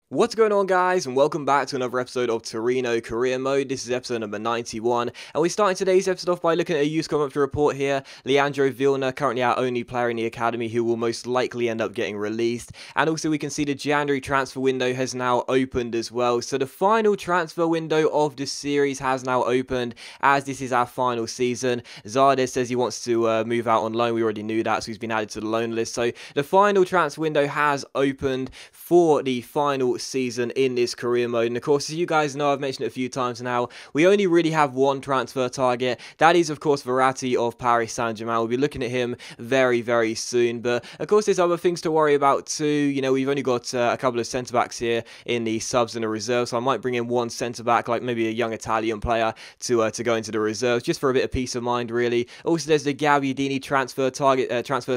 What's going on, guys, and welcome back to another episode of Torino Career Mode. This is episode number 91, and we're starting today's episode off by looking at a youth come up to report here. Leandro Vilna, currently our only player in the academy who will most likely end up getting released, and also we can see the January transfer window has now opened as well. So the final transfer window of the series has now opened, as this is our final season. Zardes says he wants to move out on loan. We already knew that, so he's been added to the loan list. So the final transfer window has opened for the final season in this career mode, and of course, as you guys know, I've mentioned it a few times now, we only really have one transfer target. That is, of course, Verratti of Paris Saint-Germain. We'll be looking at him very soon, but of course there's other things to worry about too. You know, we've only got a couple of centre-backs here in the subs and the reserves, so I might bring in one centre-back, like maybe a young Italian player to go into the reserves, just for a bit of peace of mind, really. Also, there's the Gabbiadini transfer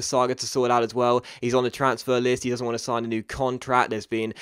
saga to sort out as well. He's on the transfer list. He doesn't want to sign a new contract. There's been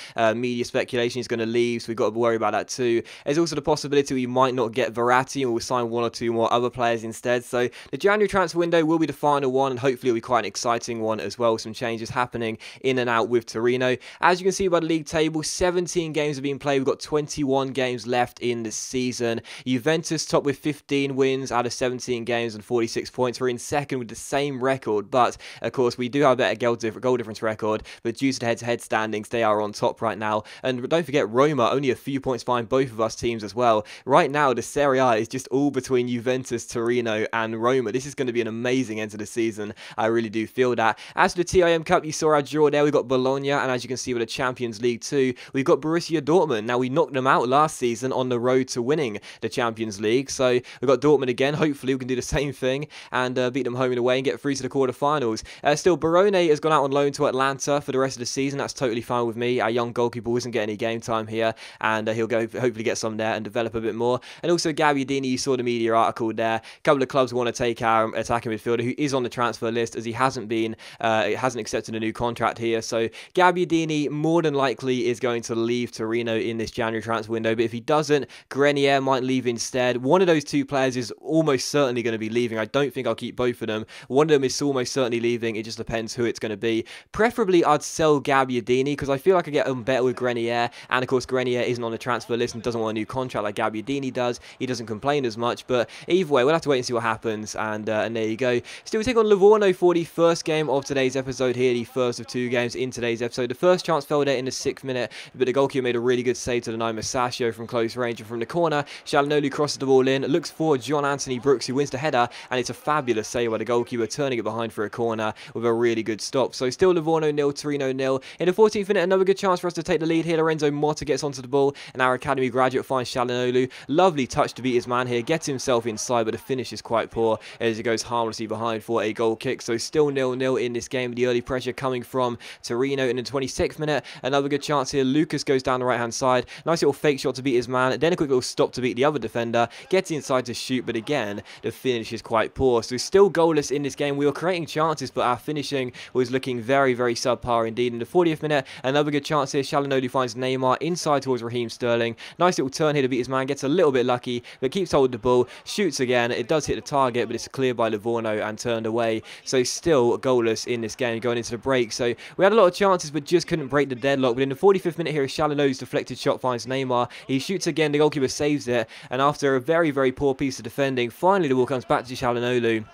media speculation he's going to leave, so we've got to worry about that too. There's also the possibility we might not get Verratti and we'll sign one or two more other players instead. So the January transfer window will be the final one, and hopefully it'll be quite an exciting one as well. Some changes happening in and out with Torino. As you can see by the league table, 17 games have been played. We've got 21 games left in the season. Juventus top with 15 wins out of 17 games and 46 points. We're in second with the same record, but of course we do have a better goal difference record, but due to the head-to-head standings, they are on top right now. And don't forget, Roma only a few points behind both of us teams as well. Right now, the Serie A is just all between Juventus, Torino, and Roma. This is going to be an amazing end to the season. I really do feel that. As for the TIM Cup, you saw our draw there. We've got Bologna, and as you can see with the Champions League too, we've got Borussia Dortmund. Now, we knocked them out last season on the road to winning the Champions League. So we've got Dortmund again. Hopefully, we can do the same thing and beat them home and away and get through to the quarterfinals. Still, Barone has gone out on loan to Atlanta for the rest of the season. That's totally fine with me. Our young goalkeeper isn't getting any game time here, and he'll go hopefully get some there and develop a bit more. And also Gabbiadini, you saw the media article there. A couple of clubs want to take our attacking midfielder who is on the transfer list, as he hasn't accepted a new contract here. So Gabbiadini more than likely is going to leave Torino in this January transfer window, but if he doesn't, Grenier might leave instead. One of those two players is almost certainly going to be leaving. I don't think I'll keep both of them. One of them is almost certainly leaving. It just depends who it's going to be. Preferably I'd sell Gabbiadini because I feel like I get on better with Grenier, and of course Grenier isn't on the transfer list and doesn't want a new contract like Gabbiadini does. He doesn't complain as much, but either way, we'll have to wait and see what happens, and there you go. Still, we take on Livorno for the first game of today's episode here, the first of two games in today's episode. The first chance fell there in the 6th minute, but the goalkeeper made a really good save to deny Masaccio from close range, and from the corner, Shalanolu crosses the ball in, looks for John Anthony Brooks, who wins the header, and it's a fabulous save by the goalkeeper, turning it behind for a corner with a really good stop. So still Livorno 0, Torino 0. In the 14th minute, another good chance for us to take the lead here. Lorenzo Motta gets onto the ball, and our academy graduate finds Shalanolu. Lovely touch to beat his man here, gets himself inside, but the finish is quite poor as he goes harmlessly behind for a goal kick. So still 0-0 in this game. The early pressure coming from Torino. In the 26th minute, another good chance here. Lucas goes down the right-hand side. Nice little fake shot to beat his man, then a quick little stop to beat the other defender. Gets inside to shoot, but again, the finish is quite poor. So still goalless in this game. We were creating chances, but our finishing was looking very subpar indeed. In the 40th minute, another good chance here. Shalanolu finds Neymar inside towards Raheem Sterling. Nice little turn here to beat his man. Gets a little bit lucky, but keeps hold of the ball. Shoots again. It does hit the target, but it's cleared by Livorno and turned away. So still goalless in this game going into the break. So we had a lot of chances, but just couldn't break the deadlock. But in the 45th minute here, Shalanolu's deflected shot finds Neymar. He shoots again. The goalkeeper saves it. And after a very poor piece of defending, finally the ball comes back to Shalanolu.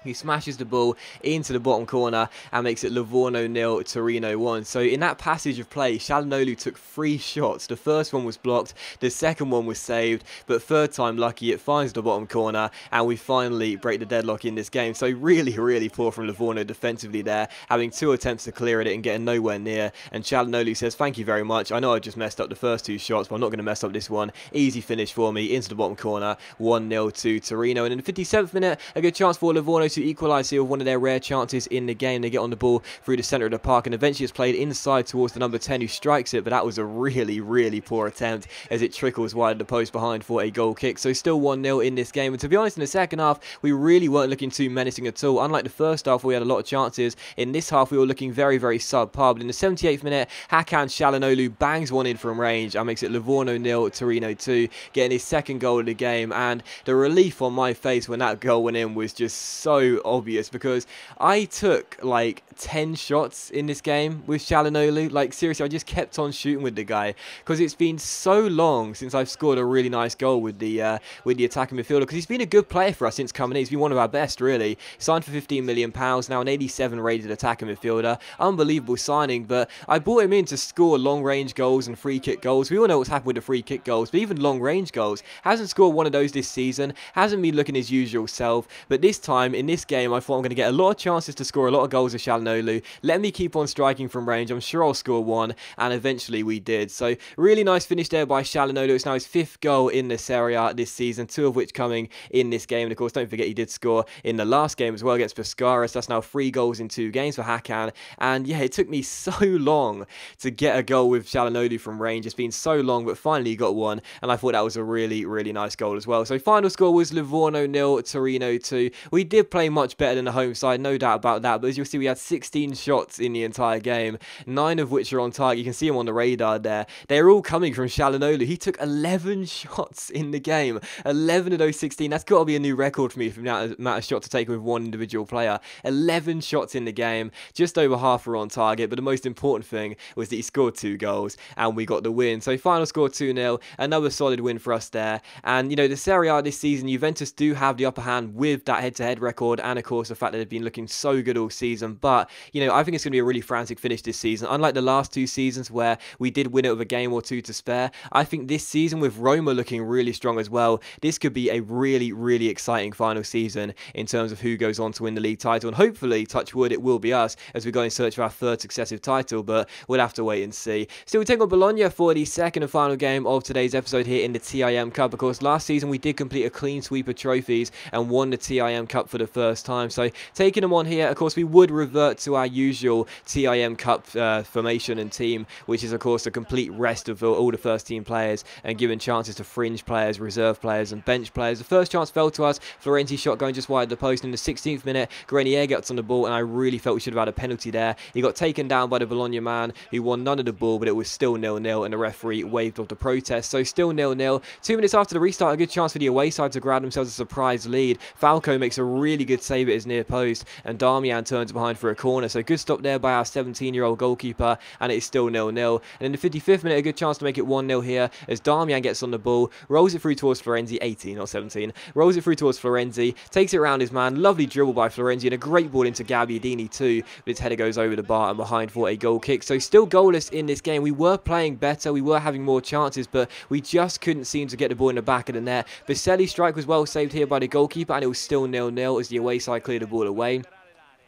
He smashes the ball into the bottom corner and makes it Livorno 0, Torino 1. So in that passage of play, Shalanolu took 3 shots. The first one was blocked, the second one was saved, but third time lucky, it finds the bottom corner, and we finally break the deadlock in this game. So really poor from Livorno defensively there, having 2 attempts to clear it and getting nowhere near. And Shalanolu says, thank you very much. I know I just messed up the first 2 shots, but I'm not going to mess up this one. Easy finish for me into the bottom corner, 1-0 to Torino. And in the 57th minute, a good chance for Livorno to equalise here with one of their rare chances in the game. They get on the ball through the centre of the park, and eventually it's played inside towards the number 10 who strikes it, but that was a really poor attempt as it trickles wide of the post behind for a goal kick. So still 1-0 in this game, and to be honest, in the second half we really weren't looking too menacing at all. Unlike the first half where we had a lot of chances, in this half we were looking very subpar. But in the 78th minute, Hakan Shalanolu bangs one in from range and makes it Livorno 0, Torino 2, getting his second goal of the game. And the relief on my face when that goal went in was just so so obvious because I took like 10 shots in this game with Çalhanoğlu. Like seriously, I just kept on shooting with the guy because it's been so long since I've scored a really nice goal with the attacking midfielder, because he's been a good player for us since coming in. He's been one of our best, really. Signed for £15 million, now an 87 rated attacking midfielder. Unbelievable signing, but I brought him in to score long range goals and free kick goals. We all know what's happened with the free kick goals, but even long range goals. Hasn't scored one of those this season, hasn't been looking his usual self, but this time in this game I thought I'm going to get a lot of chances to score a lot of goals with Çalhanoğlu. Let me keep on striking from range, I'm sure I'll score one, and eventually we did. So really nice finish there by Çalhanoğlu. It's now his 5th goal in the Serie A this season, 2 of which coming in this game, and of course don't forget he did score in the last game as well against Pescara, so that's now 3 goals in 2 games for Hakan. And yeah, it took me so long to get a goal with Çalhanoğlu from range. It's been so long, but finally got one, and I thought that was a really nice goal as well. So final score was Livorno 0, Torino 2. We did play much better than the home side, no doubt about that, but as you'll see we had 16 shots in the entire game, 9 of which are on target. You can see him on the radar there. They're all coming from Çalhanoğlu. He took 11 shots in the game, 11 of those 16. That's got to be a new record for me for the amount of shots to take with one individual player. 11 shots in the game, just over half were on target, but the most important thing was that he scored 2 goals and we got the win. So final score 2-0, another solid win for us there. And you know, the Serie A this season, Juventus do have the upper hand with that head-to-head record, and of course the fact that they've been looking so good all season. But you know, I think it's going to be a really frantic finish this season. Unlike the last 2 seasons where we did win it with a game or 2 to spare, I think this season with Roma looking really strong as well, this could be a really exciting final season in terms of who goes on to win the league title, and hopefully, touch wood, it will be us as we go in search of our 3rd successive title, but we'll have to wait and see. Still, we take on Bologna for the 2nd and final game of today's episode here in the TIM Cup. Of course, last season we did complete a clean sweep of trophies and won the TIM Cup for the first time, so taking them on here, of course we would revert to our usual TIM Cup formation and team, which is of course a complete rest of all the first team players and giving chances to fringe players, reserve players and bench players. The first chance fell to us. Florenzi's shot going just wide of the post. In the 16th minute, Grenier gets on the ball, and I really felt we should have had a penalty there. He got taken down by the Bologna man, who won none of the ball, but it was still 0-0, and the referee waved off the protest. So still 0-0. 2 minutes after the restart, a good chance for the away side to grab themselves a surprise lead. Falco makes a really good save at his near post, and Darmian turns behind for a corner. So good stop there by our 17-year-old goalkeeper, and it is still 0-0. And in the 55th minute, a good chance to make it 1-0 here, as Darmian gets on the ball, rolls it through towards Florenzi, 18, not 17, rolls it through towards Florenzi, takes it around his man, lovely dribble by Florenzi, and a great ball into Gabbiadini too, but his header goes over the bar and behind for a goal kick. So still goalless in this game. We were playing better, we were having more chances, but we just couldn't seem to get the ball in the back of the net. Baselli's strike was well saved here by the goalkeeper, and it was still 0-0 as the away side cleared the ball away.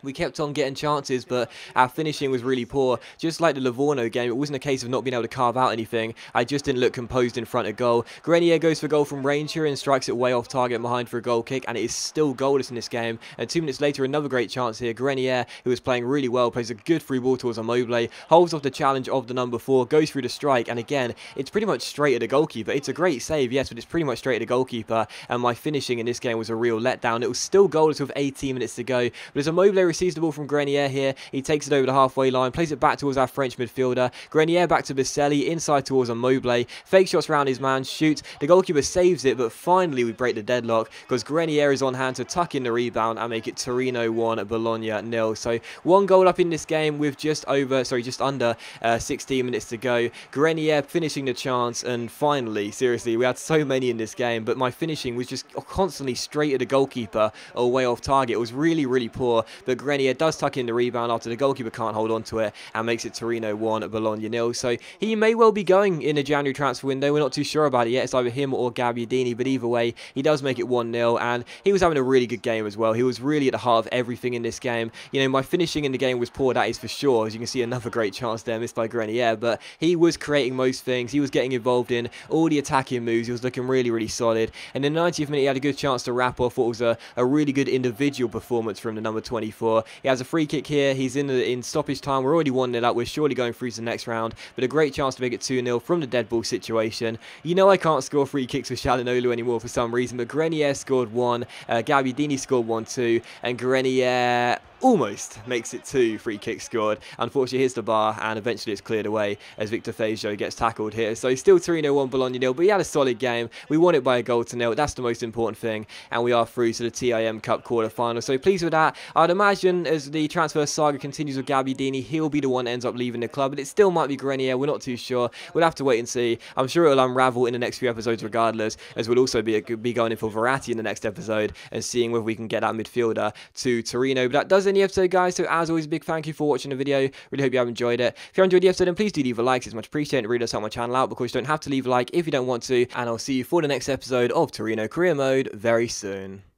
We kept on getting chances, but our finishing was really poor. Just like the Livorno game, it wasn't a case of not being able to carve out anything. I just didn't look composed in front of goal. Grenier goes for goal from range here and strikes it way off target behind for a goal kick, and it is still goalless in this game. And 2 minutes later, another great chance here. Grenier, who was playing really well, plays a good free ball towards Immobile, holds off the challenge of the number 4, goes through the strike, and again, it's pretty much straight at the goalkeeper. It's a great save, yes, but it's pretty much straight at the goalkeeper, and my finishing in this game was a real letdown. It was still goalless with 18 minutes to go, but as Immobile receives the ball from Grenier here, he takes it over the halfway line, plays it back towards our French midfielder. Grenier back to Baselli, inside towards Immobile, fake shots around his man, shoots, the goalkeeper saves it, but finally we break the deadlock because Grenier is on hand to tuck in the rebound and make it Torino 1, Bologna 0. So 1 goal up in this game with just under 16 minutes to go. Grenier finishing the chance, and finally, seriously, we had so many in this game, but my finishing was just constantly straight at the goalkeeper or way off target. It was really poor, but Grenier does tuck in the rebound after the goalkeeper can't hold on to it and makes it Torino 1, Bologna 0. So he may well be going in the January transfer window. We're not too sure about it yet. It's either him or Gabbiadini, but either way, he does make it 1-0, and he was having a really good game as well. He was really at the heart of everything in this game. You know, my finishing in the game was poor, that is for sure. As you can see, another great chance there missed by Grenier, but he was creating most things. He was getting involved in all the attacking moves. He was looking really solid. And in the 90th minute, he had a good chance to wrap off what was a really good individual performance from the number 24. He has a free kick here. He's in stoppage time. We're already 1-0 up. We're surely going through to the next round, but a great chance to make it 2-0 from the dead ball situation. You know I can't score free kicks with Çalhanoğlu anymore for some reason, but Grenier scored 1, Gabbiadini scored 1 too, and Grenier almost makes it 2 free kicks scored. Unfortunately, here's the bar, and eventually it's cleared away as Victor Fejo gets tackled here. So still Torino 1, Bologna 0, but he had a solid game. We won it by a goal to 0. That's the most important thing, and we are through to the TIM Cup quarter-final. So pleased with that. I'd imagine as the transfer saga continues with Gabbiadini, he'll be the one that ends up leaving the club, but it still might be Grenier. We're not too sure. We'll have to wait and see. I'm sure it'll unravel in the next few episodes regardless, as we'll also be going in for Verratti in the next episode and seeing whether we can get that midfielder to Torino. But that does end the episode, guys. So as always, a big thank you for watching the video. Really hope you have enjoyed it. If you enjoyed the episode, then please do leave a like. It's much appreciated. It really does help my channel out. Of course, you don't have to leave a like if you don't want to. And I'll see you for the next episode of Torino Career Mode very soon.